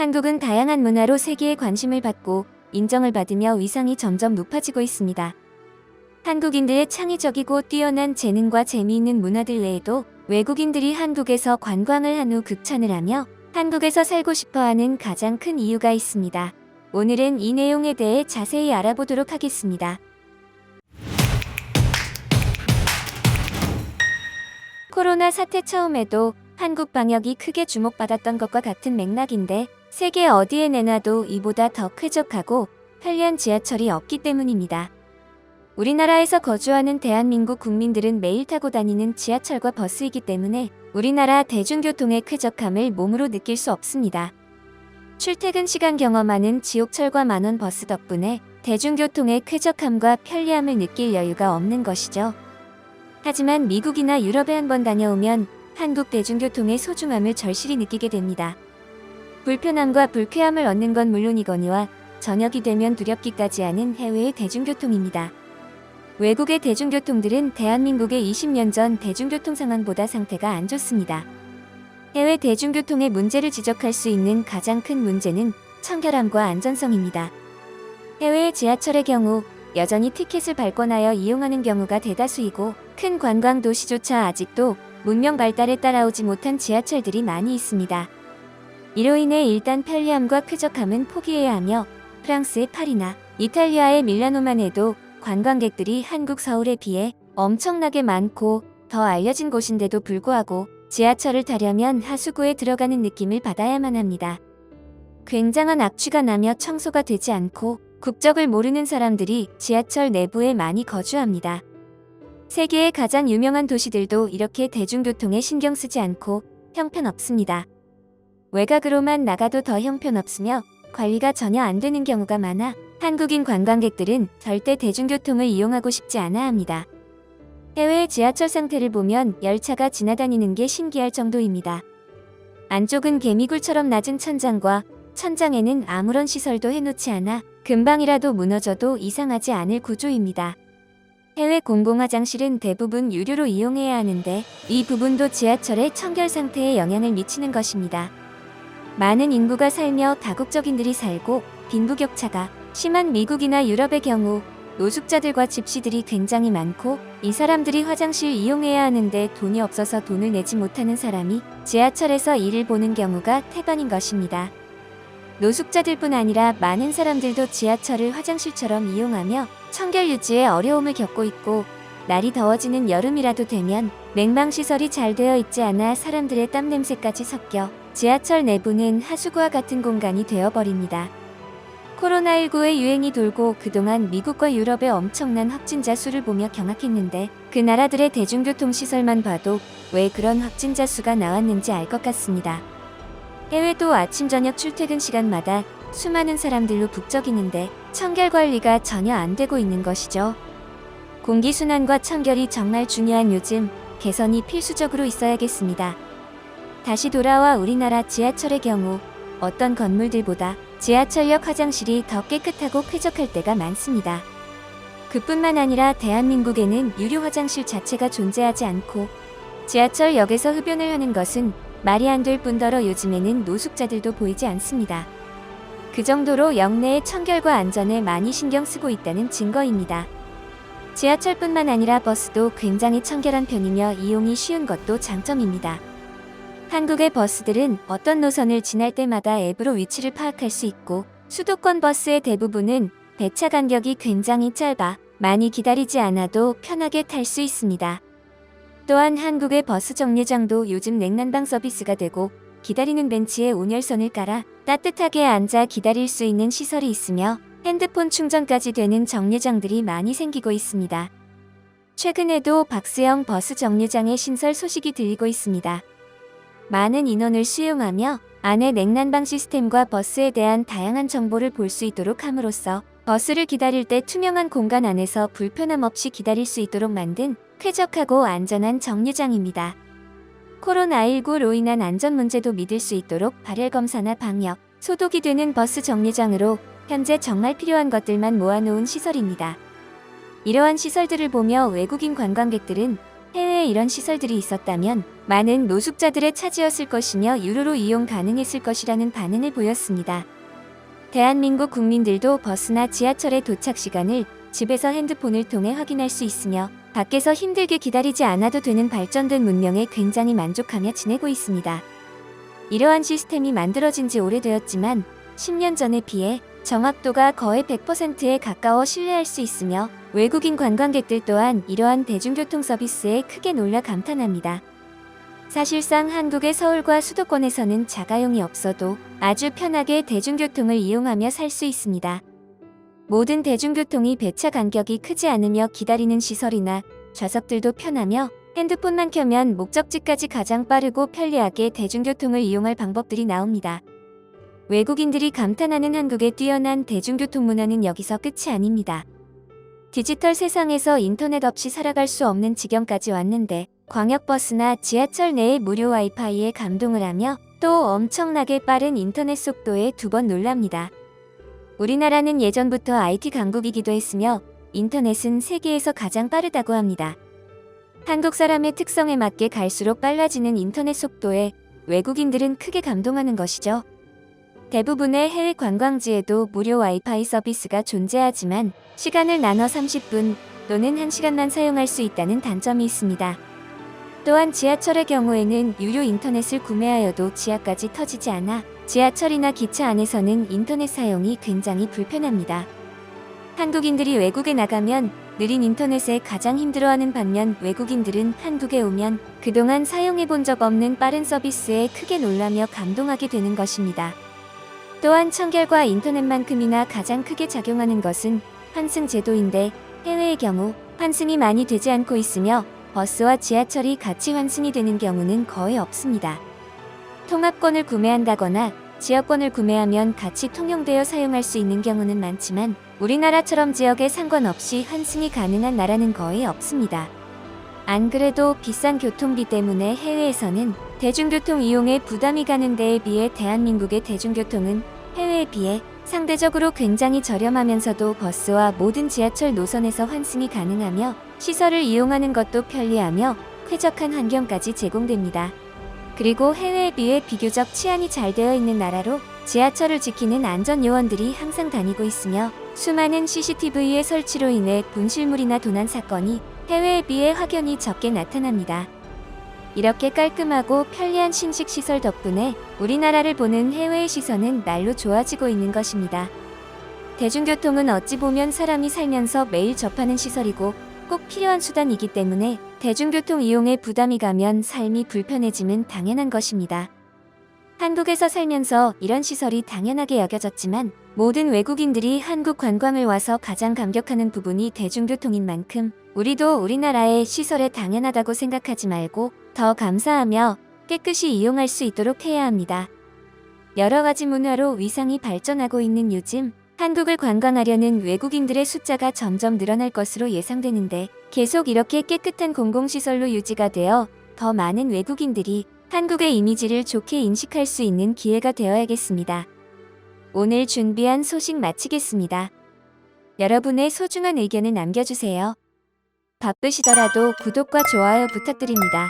한국은 다양한 문화로 세계의 관심을 받고 인정을 받으며 위상이 점점 높아지고 있습니다. 한국인들의 창의적이고 뛰어난 재능과 재미있는 문화들 외에도 외국인들이 한국에서 관광을 한 후 극찬을 하며 한국에서 살고 싶어하는 가장 큰 이유가 있습니다. 오늘은 이 내용에 대해 자세히 알아보도록 하겠습니다. 코로나 사태 처음에도 한국 방역이 크게 주목받았던 것과 같은 맥락인데 세계 어디에 내놔도 이보다 더 쾌적하고 편리한 지하철이 없기 때문입니다. 우리나라에서 거주하는 대한민국 국민들은 매일 타고 다니는 지하철과 버스이기 때문에 우리나라 대중교통의 쾌적함을 몸으로 느낄 수 없습니다. 출퇴근 시간 경험하는 지옥철과 만원 버스 덕분에 대중교통의 쾌적함과 편리함을 느낄 여유가 없는 것이죠. 하지만 미국이나 유럽에 한번 다녀오면 한국 대중교통의 소중함을 절실히 느끼게 됩니다. 불편함과 불쾌함을 얻는 건 물론이거니와 저녁이 되면 두렵기까지 하는 해외의 대중교통입니다. 외국의 대중교통들은 대한민국의 20년 전 대중교통 상황보다 상태가 안 좋습니다. 해외 대중교통의 문제를 지적할 수 있는 가장 큰 문제는 청결함과 안전성입니다. 해외의 지하철의 경우 여전히 티켓을 발권하여 이용하는 경우가 대다수이고 큰 관광 도시조차 아직도 문명 발달에 따라오지 못한 지하철들이 많이 있습니다. 이로 인해 일단 편리함과 쾌적함은 포기해야 하며 프랑스의 파리나 이탈리아의 밀라노만 해도 관광객들이 한국 서울에 비해 엄청나게 많고 더 알려진 곳인데도 불구하고 지하철을 타려면 하수구에 들어가는 느낌을 받아야만 합니다. 굉장한 악취가 나며 청소가 되지 않고 국적을 모르는 사람들이 지하철 내부에 많이 거주합니다. 세계의 가장 유명한 도시들도 이렇게 대중교통에 신경 쓰지 않고 형편없습니다. 외곽으로만 나가도 더 형편없으며 관리가 전혀 안 되는 경우가 많아 한국인 관광객들은 절대 대중교통을 이용하고 싶지 않아 합니다. 해외의 지하철 상태를 보면 열차가 지나다니는 게 신기할 정도입니다. 안쪽은 개미굴처럼 낮은 천장과 천장에는 아무런 시설도 해놓지 않아 금방이라도 무너져도 이상하지 않을 구조입니다. 해외 공공화장실은 대부분 유료로 이용해야 하는데 이 부분도 지하철의 청결 상태에 영향을 미치는 것입니다. 많은 인구가 살며 다국적인들이 살고 빈부격차가 심한 미국이나 유럽의 경우 노숙자들과 집시들이 굉장히 많고 이 사람들이 화장실 이용해야 하는데 돈이 없어서 돈을 내지 못하는 사람이 지하철에서 일을 보는 경우가 태반인 것입니다. 노숙자들뿐 아니라 많은 사람들도 지하철을 화장실처럼 이용하며 청결 유지에 어려움을 겪고 있고 날이 더워지는 여름이라도 되면 냉방시설이 잘 되어 있지 않아 사람들의 땀냄새까지 섞여 지하철 내부는 하수구와 같은 공간이 되어버립니다. 코로나19의 유행이 돌고 그동안 미국과 유럽의 엄청난 확진자 수를 보며 경악했는데 그 나라들의 대중교통시설만 봐도 왜 그런 확진자 수가 나왔는지 알 것 같습니다. 해외도 아침 저녁 출퇴근 시간마다 수많은 사람들로 북적이는데 청결 관리가 전혀 안 되고 있는 것이죠. 공기순환과 청결이 정말 중요한 요즘 개선이 필수적으로 있어야겠습니다. 다시 돌아와 우리나라 지하철의 경우 어떤 건물들보다 지하철역 화장실이 더 깨끗하고 쾌적할 때가 많습니다. 그뿐만 아니라 대한민국에는 유료 화장실 자체가 존재하지 않고 지하철역에서 흡연을 하는 것은 말이 안 될 뿐더러 요즘에는 노숙자들도 보이지 않습니다. 그 정도로 역내의 청결과 안전에 많이 신경 쓰고 있다는 증거입니다. 지하철뿐만 아니라 버스도 굉장히 청결한 편이며 이용이 쉬운 것도 장점입니다. 한국의 버스들은 어떤 노선을 지날 때마다 앱으로 위치를 파악할 수 있고 수도권 버스의 대부분은 배차 간격이 굉장히 짧아 많이 기다리지 않아도 편하게 탈 수 있습니다. 또한 한국의 버스 정류장도 요즘 냉난방 서비스가 되고 기다리는 벤치에 온열선을 깔아 따뜻하게 앉아 기다릴 수 있는 시설이 있으며 핸드폰 충전까지 되는 정류장들이 많이 생기고 있습니다. 최근에도 박스형 버스 정류장의 신설 소식이 들리고 있습니다. 많은 인원을 수용하며 안에 냉난방 시스템과 버스에 대한 다양한 정보를 볼 수 있도록 함으로써 버스를 기다릴 때 투명한 공간 안에서 불편함 없이 기다릴 수 있도록 만든 쾌적하고 안전한 정류장입니다. 코로나19로 인한 안전 문제도 믿을 수 있도록 발열 검사나 방역, 소독이 되는 버스 정류장으로 현재 정말 필요한 것들만 모아놓은 시설입니다. 이러한 시설들을 보며 외국인 관광객들은 해외에 이런 시설들이 있었다면 많은 노숙자들의 차지였을 것이며 유료로 이용 가능했을 것이라는 반응을 보였습니다. 대한민국 국민들도 버스나 지하철의 도착 시간을 집에서 핸드폰을 통해 확인할 수 있으며 밖에서 힘들게 기다리지 않아도 되는 발전된 문명에 굉장히 만족하며 지내고 있습니다. 이러한 시스템이 만들어진 지 오래되었지만 10년 전에 비해 정확도가 거의 100%에 가까워 신뢰할 수 있으며 외국인 관광객들 또한 이러한 대중교통 서비스에 크게 놀라 감탄합니다. 사실상 한국의 서울과 수도권에서는 자가용이 없어도 아주 편하게 대중교통을 이용하며 살 수 있습니다. 모든 대중교통이 배차 간격이 크지 않으며 기다리는 시설이나 좌석들도 편하며 핸드폰만 켜면 목적지까지 가장 빠르고 편리하게 대중교통을 이용할 방법들이 나옵니다. 외국인들이 감탄하는 한국의 뛰어난 대중교통 문화는 여기서 끝이 아닙니다. 디지털 세상에서 인터넷 없이 살아갈 수 없는 지경까지 왔는데 광역버스나 지하철 내의 무료 와이파이에 감동을 하며 또 엄청나게 빠른 인터넷 속도에 두 번 놀랍니다. 우리나라는 예전부터 IT 강국이기도 했으며 인터넷은 세계에서 가장 빠르다고 합니다. 한국 사람의 특성에 맞게 갈수록 빨라지는 인터넷 속도에 외국인들은 크게 감동하는 것이죠. 대부분의 해외 관광지에도 무료 와이파이 서비스가 존재하지만 시간을 나눠 30분 또는 1시간만 사용할 수 있다는 단점이 있습니다. 또한 지하철의 경우에는 유료 인터넷을 구매하여도 지하까지 터지지 않아 지하철이나 기차 안에서는 인터넷 사용이 굉장히 불편합니다. 한국인들이 외국에 나가면 느린 인터넷에 가장 힘들어하는 반면 외국인들은 한국에 오면 그동안 사용해본 적 없는 빠른 서비스에 크게 놀라며 감동하게 되는 것입니다. 또한 청결과 인터넷만큼이나 가장 크게 작용하는 것은 환승 제도인데 해외의 경우 환승이 많이 되지 않고 있으며 버스와 지하철이 같이 환승이 되는 경우는 거의 없습니다. 통합권을 구매한다거나 지역권을 구매하면 같이 통용되어 사용할 수 있는 경우는 많지만 우리나라처럼 지역에 상관없이 환승이 가능한 나라는 거의 없습니다. 안 그래도 비싼 교통비 때문에 해외에서는 대중교통 이용에 부담이 가는 데에 비해 대한민국의 대중교통은 해외에 비해 상대적으로 굉장히 저렴하면서도 버스와 모든 지하철 노선에서 환승이 가능하며 시설을 이용하는 것도 편리하며 쾌적한 환경까지 제공됩니다. 그리고 해외에 비해 비교적 치안이 잘 되어 있는 나라로 지하철을 지키는 안전요원들이 항상 다니고 있으며 수많은 CCTV의 설치로 인해 분실물이나 도난 사건이 해외에 비해 확연히 적게 나타납니다. 이렇게 깔끔하고 편리한 신식시설 덕분에 우리나라를 보는 해외의 시선은 날로 좋아지고 있는 것입니다. 대중교통은 어찌 보면 사람이 살면서 매일 접하는 시설이고 꼭 필요한 수단이기 때문에 대중교통 이용에 부담이 가면 삶이 불편해지면 당연한 것입니다. 한국에서 살면서 이런 시설이 당연하게 여겨졌지만 모든 외국인들이 한국 관광을 와서 가장 감격하는 부분이 대중교통인 만큼 우리도 우리나라의 시설에 당연하다고 생각하지 말고 더 감사하며 깨끗이 이용할 수 있도록 해야 합니다. 여러 가지 문화로 위상이 발전하고 있는 요즘 한국을 관광하려는 외국인들의 숫자가 점점 늘어날 것으로 예상되는데 계속 이렇게 깨끗한 공공시설로 유지가 되어 더 많은 외국인들이 한국의 이미지를 좋게 인식할 수 있는 기회가 되어야겠습니다. 오늘 준비한 소식 마치겠습니다. 여러분의 소중한 의견을 남겨주세요. 바쁘시더라도 구독과 좋아요 부탁드립니다.